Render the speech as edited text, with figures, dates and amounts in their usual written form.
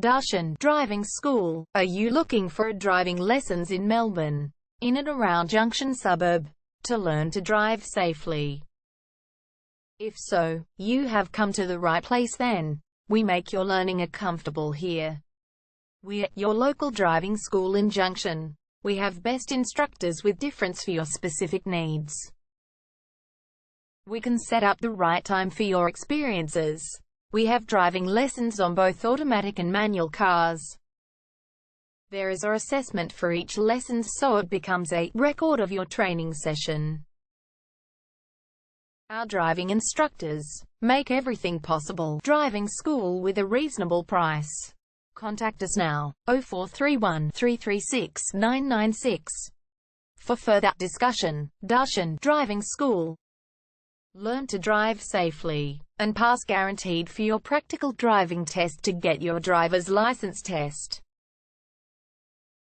Junction Driving School. Are you looking for driving lessons in Melbourne, in and around Junction Suburb, to learn to drive safely? If so, you have come to the right place then. We make your learning comfortable here. We're your local driving school in Junction. We have best instructors with difference for your specific needs. We can set up the right time for your experiences. We have driving lessons on both automatic and manual cars. There is an assessment for each lesson, so it becomes a record of your training session. Our driving instructors make everything possible. Driving school with a reasonable price. Contact us now, 0431 336 996. For further discussion. Junction Driving School. Learn to drive safely and pass guaranteed for your practical driving test to get your driver's license test.